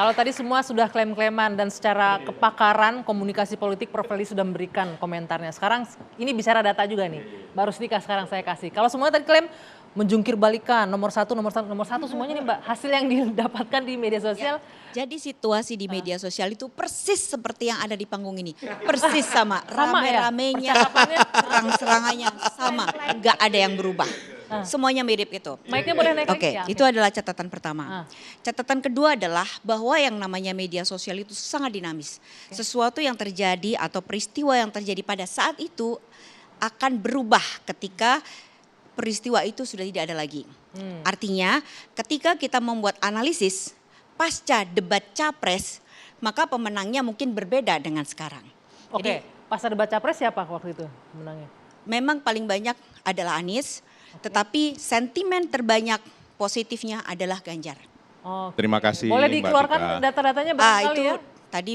Kalau tadi semua sudah klaim-klaiman dan secara kepakaran komunikasi politik Prof. Feli sudah memberikan komentarnya. Sekarang ini bicara data juga nih. Baru sedikit sekarang saya kasih. Kalau semua tadi klaim menjungkir balikan nomor satu semuanya nih Mbak. Hasil yang didapatkan di media sosial. Ya, jadi situasi di media sosial itu persis seperti yang ada di panggung ini. Persis sama, rame-ramenya, serang-serangannya sama. Nggak ada yang berubah. Semuanya mirip itu. Mic-nya boleh naik Oke, lagi ya? itu adalah catatan pertama. Catatan kedua adalah bahwa yang namanya media sosial itu sangat dinamis. Sesuatu yang terjadi atau peristiwa yang terjadi pada saat itu akan berubah ketika peristiwa itu sudah tidak ada lagi. Artinya ketika kita membuat analisis pasca debat capres, maka pemenangnya mungkin berbeda dengan sekarang. Oke, pasca debat capres siapa waktu itu menangnya? Memang paling banyak adalah Anies, tetapi sentimen terbanyak positifnya adalah Ganjar. Terima kasih. Boleh Mbak dikeluarkan Tika. data-datanya barangkali Itu ya? tadi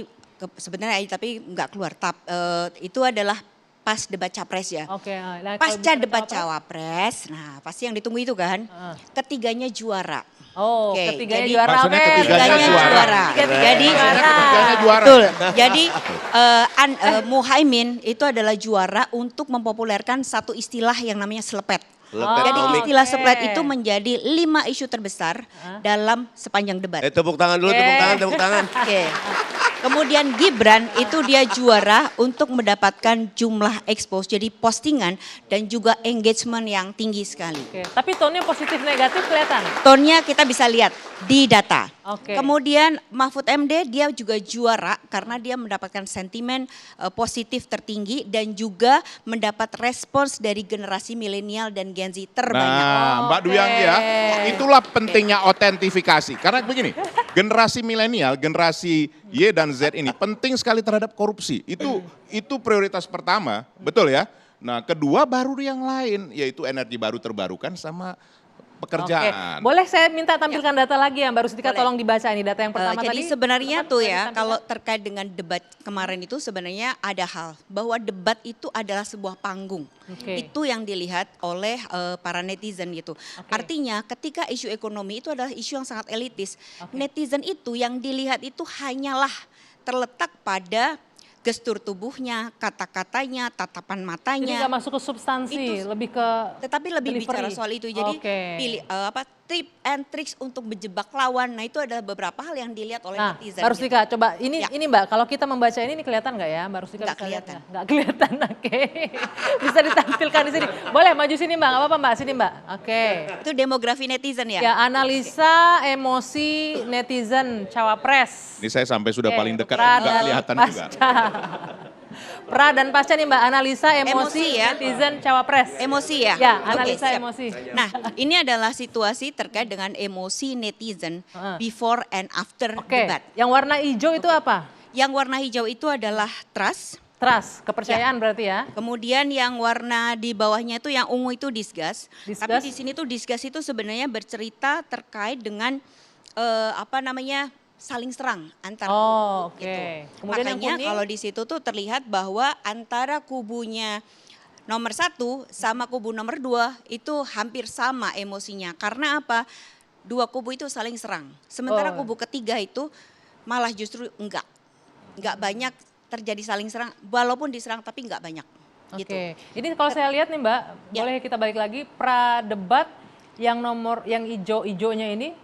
sebenarnya tapi nggak keluar. Itu adalah pas debat capres ya. Oke. Nah, kalau Pasca bicara debat cawapres? cawapres, nah pasti yang ditunggu itu kan. Ketiganya juara. Oh, Oke, ketiganya jadi- juara. Maksudnya Oke, ketiganya juara. Jadi Ketiganya juara. betul. Jadi Muhaimin itu adalah juara untuk mempopulerkan satu istilah yang namanya selepet. Jadi istilah oke. selepet itu menjadi 5 isu terbesar dalam sepanjang debat. Tepuk tangan dulu, tepuk tangan. Oke. Kemudian Gibran itu dia juara untuk mendapatkan jumlah expose, jadi postingan dan juga engagement yang tinggi sekali. Oke. Tapi tone-nya positif negatif kelihatan. Tone-nya kita bisa lihat di data. Oke. Kemudian Mahfud MD dia juga juara karena dia mendapatkan sentimen positif tertinggi dan juga mendapat respons dari generasi milenial dan Gen Z terbanyak. Nah, Mbak Duyang ya, itulah pentingnya otentifikasi. Karena begini, generasi milenial, generasi Y dan Z ini penting sekali terhadap korupsi. Itu prioritas pertama, betul ya? Nah, kedua baru yang lain, yaitu energi baru terbarukan sama pekerjaan. Oke. Boleh saya minta tampilkan data lagi yang baru sedikit Boleh. tolong dibaca ini data yang pertama Jadi tadi. sebenarnya Apa tuh bisa ya ditampilkan? kalau terkait dengan debat kemarin itu sebenarnya ada hal bahwa debat itu adalah sebuah panggung. Oke. Itu yang dilihat oleh para netizen gitu. Oke. Artinya ketika isu ekonomi itu adalah isu yang sangat elitis. Oke. Netizen itu yang dilihat itu hanyalah terletak pada gestur tubuhnya, kata-katanya, tatapan Jadi matanya. nggak masuk ke substansi, lebih ke Tetapi lebih delivery. bicara soal itu. Jadi Oke. tip and tricks untuk menjebak lawan. Nah itu adalah beberapa hal yang dilihat oleh Nah, netizen. Mbak gitu. Rustika, coba ini Ya. ini Mbak, kalau kita membaca ini kelihatan nggak ya, Mbak Rustika? Nggak bisa lihat kelihatan. nggak? Nggak kelihatan, oke. Bisa ditampilkan di sini. Boleh maju sini Mbak, nggak apa-apa Mbak, sini Mbak. Oke. Itu demografi netizen ya. Ya, analisa emosi netizen cawapres. Ini saya sampai sudah Oke, paling dekat, pra nggak dan kelihatan juga. pasca. Pra dan pasca nih Mbak, analisa emosi ya. netizen cawapres. Emosi ya? Ya, Oke, analisa siap. emosi. Nah ini adalah situasi terkait dengan emosi netizen before and after Oke, debat. yang warna hijau itu apa? Yang warna hijau itu adalah trust. Trust, kepercayaan berarti ya. Kemudian yang warna di bawahnya itu yang ungu itu disgust. Disgust. Tapi di sini tuh disgust itu sebenarnya bercerita terkait dengan saling serang antar Oh, kubu oke. gitu. Kemudian yang Makanya kuning? kalau di situ tuh terlihat bahwa antara kubunya nomor 1 sama kubu nomor 2 itu hampir sama emosinya. Karena apa? Dua kubu itu saling serang. Sementara Oh. kubu ketiga itu malah justru enggak banyak terjadi saling serang. Walaupun diserang tapi enggak banyak. Oke, Gitu. ini kalau saya lihat nih Mbak, Ya. boleh kita balik lagi pra debat yang hijau-hijaunya ini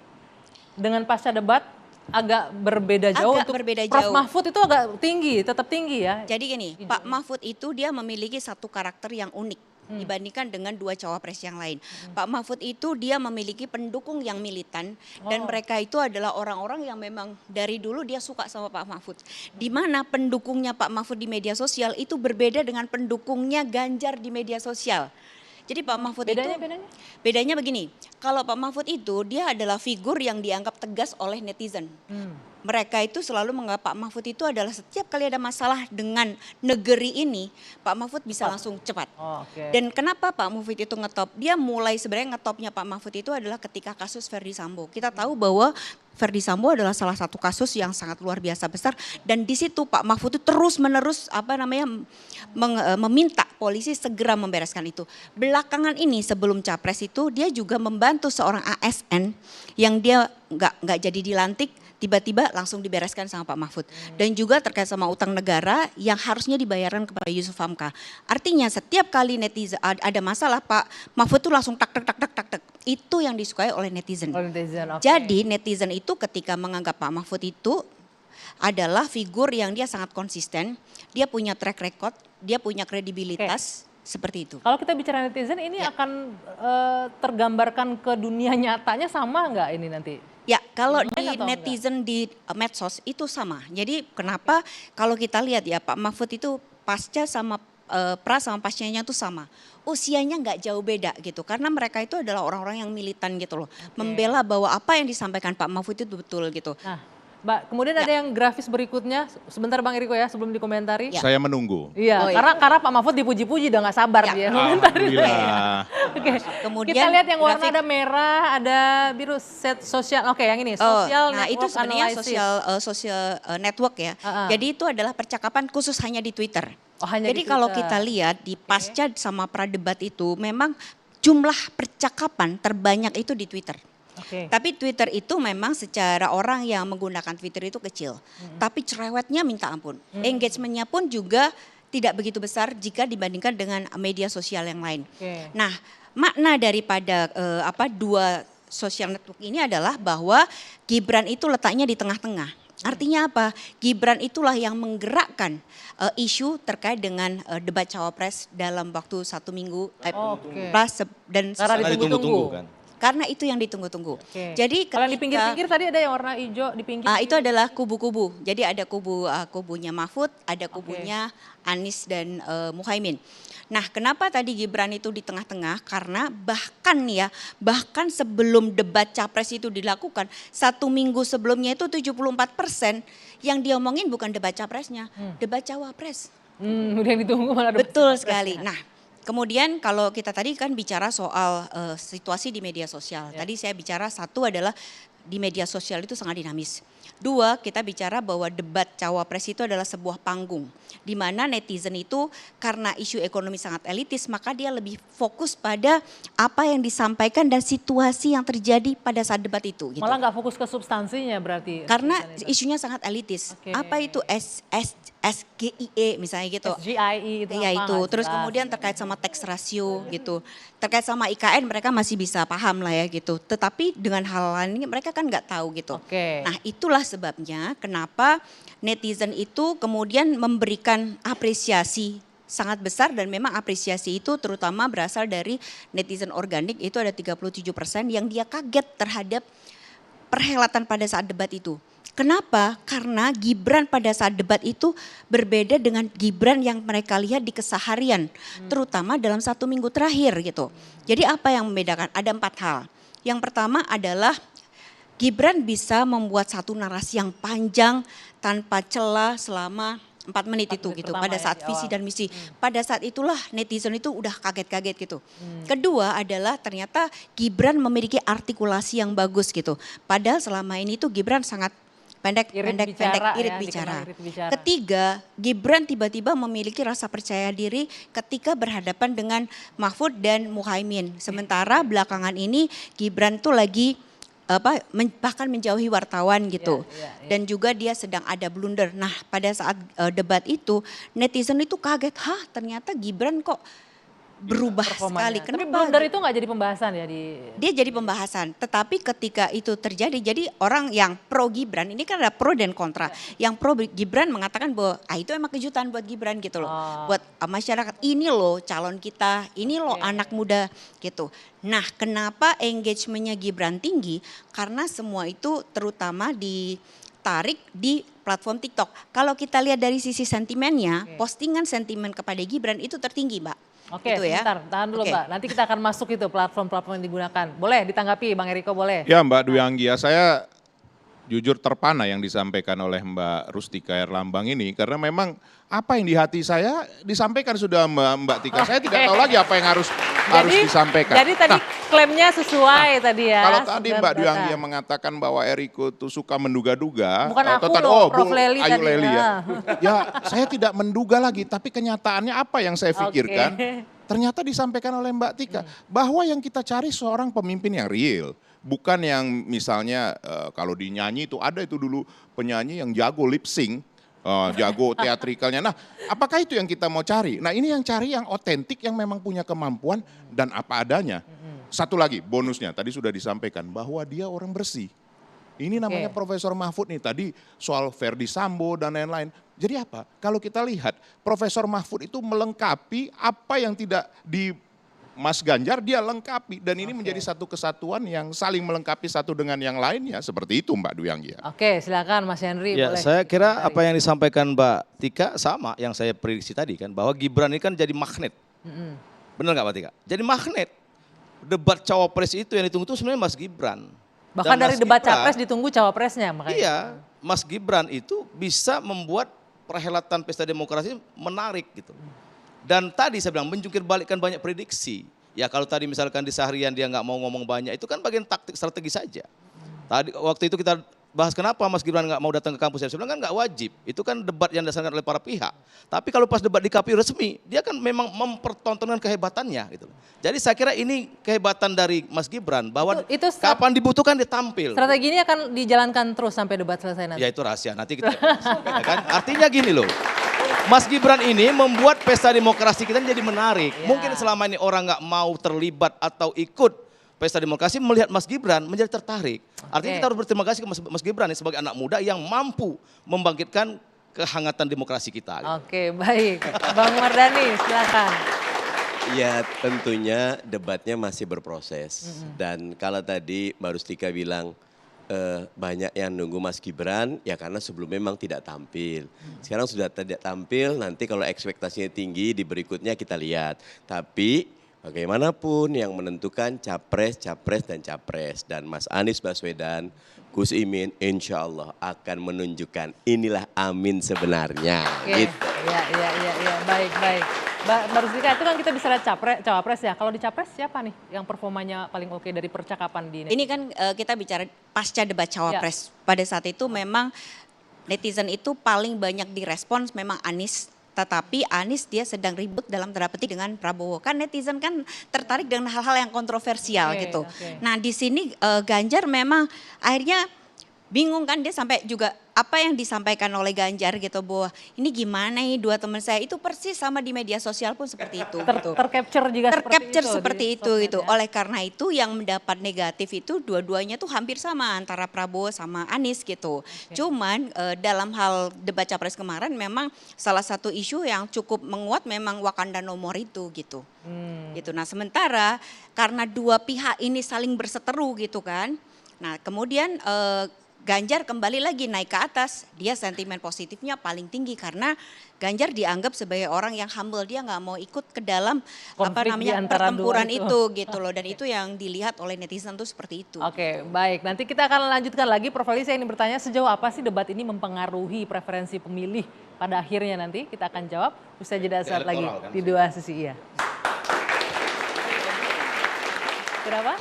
dengan pasca debat agak berbeda jauh. Agak Untuk berbeda Prof jauh. Mahfud itu agak tinggi, tetap tinggi ya. Jadi gini, Pak Mahfud itu dia memiliki satu karakter yang unik dibandingkan dengan dua cawapres yang lain. Pak Mahfud itu dia memiliki pendukung yang militan dan mereka itu adalah orang-orang yang memang dari dulu dia suka sama Pak Mahfud. Di mana pendukungnya Pak Mahfud di media sosial itu berbeda dengan pendukungnya Ganjar di media sosial. Jadi Pak Mahfud Bedanya? bedanya begini, kalau Pak Mahfud itu dia adalah figur yang dianggap tegas oleh netizen. Mereka itu selalu menganggap Pak Mahfud itu adalah setiap kali ada masalah dengan negeri ini, Pak Mahfud bisa langsung cepat. Oh, oke. Dan kenapa Pak Mahfud itu ngetop? Dia mulai sebenarnya ngetopnya Pak Mahfud itu adalah ketika kasus Verdi Sambo. Kita tahu bahwa Verdi Sambo adalah salah satu kasus yang sangat luar biasa besar dan di situ Pak Mahfud itu terus-menerus meminta polisi segera membereskan itu. Belakangan ini sebelum capres itu dia juga membantu seorang ASN yang dia nggak jadi dilantik tiba-tiba langsung dibereskan sama Pak Mahfud. Dan juga terkait sama utang negara yang harusnya dibayarkan kepada Yusuf Hamka. Artinya setiap kali netizen ada masalah, Pak Mahfud tuh langsung tak tak tak tak tak tak. Itu yang disukai oleh netizen. Oke. Jadi netizen itu ketika menganggap Pak Mahfud itu adalah figur yang dia sangat konsisten, dia punya track record, dia punya kredibilitas, seperti itu. Kalau kita bicara netizen, ini akan tergambarkan ke dunia nyatanya sama nggak ini nanti? Ya, kalau Main di atau netizen di medsos itu sama. Jadi kenapa kalau kita lihat ya Pak Mahfud itu pasca sama pra sama pascanya itu sama. Usianya nggak jauh beda gitu. Karena mereka itu adalah orang-orang yang militan gitu loh. Membela bahwa apa yang disampaikan Pak Mahfud itu betul gitu. Nah, Mbak, kemudian ada yang grafis berikutnya. Sebentar Bang Eriko ya, sebelum dikomentari. Ya. Saya menunggu. Iya, Oh, iya. karena Pak Mahfud dipuji-puji udah nggak sabar Ya. dia komentari. Alhamdulillah. Oke, Kemudian kita lihat yang warna grafik- ada merah, ada biru, set sosial. Oke, yang ini Oh, sosial nah itu network sebenarnya analysis. social network ya. Jadi itu adalah percakapan khusus hanya di Twitter. Oh, hanya Jadi di kalau Twitter. kita lihat di pasca sama pradebat itu memang jumlah percakapan terbanyak itu di Twitter. Oke. Tapi Twitter itu memang secara orang yang menggunakan Twitter itu kecil. Tapi cerewetnya minta ampun. Engagementnya pun juga tidak begitu besar jika dibandingkan dengan media sosial yang lain. Oke. Nah, makna daripada dua social network ini adalah bahwa Gibran itu letaknya di tengah-tengah. Artinya apa? Gibran itulah yang menggerakkan isu terkait dengan debat cawapres dalam waktu 1 minggu Oke. dan Karena ditunggu-tunggu kan. karena itu yang ditunggu-tunggu. Oke. Jadi Kalau yang di ketika- pinggir-pinggir tadi ada yang warna hijau di pinggir. itu adalah kubu-kubu. Jadi ada kubunya Mahfud, ada kubunya Anies dan Muhaimin. Nah, kenapa tadi Gibran itu di tengah-tengah? Karena bahkan sebelum debat capres itu dilakukan, 1 minggu sebelumnya itu 74% yang diomongin bukan debat capresnya, debat cawapres. Udah yang ditunggu malah ada Betul sekali. Nah, kemudian kalau kita tadi kan bicara soal situasi di media sosial. Tadi saya bicara satu adalah di media sosial itu sangat dinamis. 2, kita bicara bahwa debat cawapres itu adalah sebuah panggung. Di mana netizen itu karena isu ekonomi sangat elitis, maka dia lebih fokus pada apa yang disampaikan dan situasi yang terjadi pada saat debat itu. Gitu. Malah nggak fokus ke substansinya berarti. Karena isunya sangat elitis. Oke. Apa itu SGIE misalnya gitu. SGIE itu Iya apa, itu, nggak terus jelas. kemudian terkait sama tax ratio gitu. Terkait sama IKN mereka masih bisa paham lah ya gitu. Tetapi dengan hal lain ini mereka kan nggak tahu gitu. Oke. Nah itulah sebabnya kenapa netizen itu kemudian memberikan apresiasi sangat besar dan memang apresiasi itu terutama berasal dari netizen organik itu ada 37% yang dia kaget terhadap perhelatan pada saat debat itu. Kenapa? Karena Gibran pada saat debat itu berbeda dengan Gibran yang mereka lihat di keseharian, terutama dalam 1 minggu terakhir gitu. Jadi apa yang membedakan? Ada 4 hal. Yang pertama adalah Gibran bisa membuat satu narasi yang panjang tanpa celah selama 4 menit 4 itu menit gitu pertama pada ya, saat di visi awal. dan misi. Pada saat itulah netizen itu udah kaget-kaget gitu. Kedua adalah ternyata Gibran memiliki artikulasi yang bagus gitu. Padahal selama ini tuh Gibran sangat pendek, Irit irit bicara bicara. ya, dikenal irit bicara. Ketiga, Gibran tiba-tiba memiliki rasa percaya diri ketika berhadapan dengan Mahfud dan Muhaimin. Sementara belakangan ini Gibran tuh lagi bahkan menjauhi wartawan gitu. Dan juga dia sedang ada blunder. Nah, pada saat debat itu netizen itu kaget, ternyata Gibran kok berubah sekali. Tapi Kenapa? blunder itu nggak jadi pembahasan ya di. Dia jadi pembahasan, tetapi ketika itu terjadi, jadi orang yang pro Gibran, ini kan ada pro dan kontra. Yang pro Gibran mengatakan bahwa itu emang kejutan buat Gibran gitu loh. Buat masyarakat, ini loh calon kita, ini loh anak muda gitu. Nah kenapa engagementnya Gibran tinggi? Karena semua itu terutama ditarik di platform TikTok. Kalau kita lihat dari sisi sentimennya, postingan sentimen kepada Gibran itu tertinggi Mbak. Oke, Gitu ya. sebentar, tahan dulu Oke. Mbak. Nanti kita akan masuk itu platform-platform yang digunakan. Boleh ditanggapi Bang Eriko, boleh? Ya Mbak Dwi Anggia, saya jujur terpana yang disampaikan oleh Mbak Rustika Herlambang ini. Karena memang apa yang di hati saya disampaikan sudah Mbak Tika. Saya tidak tahu lagi apa yang harus disampaikan. Jadi tadi klaimnya sesuai tadi ya. Kalau tadi sudah Mbak Dwi berdata. Anggia mengatakan bahwa Eriko tuh suka menduga-duga. Bukan atau aku tadi, loh, Prof. Bung Leli Ayu tadi. Leli ya. Ah. Ya saya tidak menduga lagi, tapi kenyataannya apa yang saya pikirkan. ternyata disampaikan oleh Mbak Tika bahwa yang kita cari seorang pemimpin yang real, bukan yang misalnya kalau dinyanyi itu ada itu dulu penyanyi yang jago lip sync, jago teatrikalnya. Nah, apakah itu yang kita mau cari? Nah, ini yang cari yang otentik, yang memang punya kemampuan dan apa adanya. Satu lagi bonusnya tadi sudah disampaikan bahwa dia orang bersih. Ini namanya Profesor Mahfud nih, tadi soal Verdi Sambo dan lain-lain. Jadi apa? Kalau kita lihat Profesor Mahfud itu melengkapi apa yang tidak di Mas Ganjar, dia lengkapi. Dan ini menjadi satu kesatuan yang saling melengkapi satu dengan yang lainnya. Seperti itu Mbak Duyanggi. Oke, silakan Mas Henry. Ya, boleh. saya kira apa yang disampaikan Mbak Tika sama yang saya prediksi tadi kan. Bahwa Gibran ini kan jadi magnet. Benar nggak Mbak Tika? Jadi magnet. Debat cawapres itu yang ditunggu itu sebenarnya Mas Gibran. Bahkan Dan dari Mas debat Gibran, capres ditunggu cawapresnya makanya. Iya, Mas Gibran itu bisa membuat perhelatan pesta demokrasi menarik gitu. Dan tadi saya bilang menjungkir balikkan banyak prediksi. Ya kalau tadi misalkan di seharian dia nggak mau ngomong banyak, itu kan bagian taktik strategi saja. Tadi waktu itu kita bahas kenapa Mas Gibran nggak mau datang ke kampus. Saya bilang kan nggak wajib. Itu kan debat yang disasarkan oleh para pihak. Tapi kalau pas debat di KPU resmi, dia kan memang mempertontonkan kehebatannya gitu. Jadi saya kira ini kehebatan dari Mas Gibran bahwa kapan dibutuhkan dia tampil. Strategi ini akan dijalankan terus sampai debat selesai nanti. Ya itu rahasia, nanti kita bahas. Ya kan? Artinya gini loh, Mas Gibran ini membuat pesta demokrasi kita jadi menarik. Ya. Mungkin selama ini orang nggak mau terlibat atau ikut pesta demokrasi, melihat Mas Gibran menjadi tertarik. Artinya kita harus berterima kasih ke Mas Gibran sebagai anak muda yang mampu membangkitkan kehangatan demokrasi kita. Oke, baik. Bang Mardhani, silakan. Ya tentunya debatnya masih berproses. Dan kalau tadi Mbak Rustika bilang banyak yang nunggu Mas Gibran, ya karena sebelumnya memang tidak tampil. Sekarang sudah tidak tampil, nanti kalau ekspektasinya tinggi di berikutnya kita lihat. Tapi bagaimanapun yang menentukan capres, dan capres. Dan Mas Anies Baswedan, Gus Imin insya Allah akan menunjukkan inilah Amin sebenarnya. Oke, Gitu. ya, baik. Mbak Rustika, itu kan kita bisa lihat cawapres ya. Kalau di capres siapa nih yang performanya paling oke dari percakapan di Ini kan kita bicara pasca debat cawapres. Pada saat itu memang netizen itu paling banyak direspons memang Anies. Tetapi Anies dia sedang ribut dalam tanda petik dengan Prabowo. Kan netizen kan tertarik dengan hal-hal yang kontroversial gitu. Nah di sini Ganjar memang akhirnya bingung kan, dia sampai juga apa yang disampaikan oleh Ganjar gitu, bahwa ini gimana nih dua teman saya itu persis sama di media sosial pun seperti itu. Gitu. Tercapture juga seperti itu gitu. Oleh karena itu yang mendapat negatif itu dua-duanya tuh hampir sama antara Prabowo sama Anies gitu. Cuman dalam hal debat capres kemarin memang salah satu isu yang cukup menguat memang Wakanda Nomor itu gitu. Gitu. Nah sementara karena dua pihak ini saling berseteru gitu kan. Nah kemudian Ganjar kembali lagi naik ke atas, dia sentimen positifnya paling tinggi karena Ganjar dianggap sebagai orang yang humble, dia nggak mau ikut ke dalam pertempuran itu gitu loh, dan itu yang dilihat oleh netizen tuh seperti itu. Oke, baik. Nanti kita akan lanjutkan lagi. Prof. Ali, saya ingin bertanya sejauh apa sih debat ini mempengaruhi preferensi pemilih pada akhirnya nanti? Kita akan jawab usai jeda saat lagi di dua sisi. Iya. Kenapa?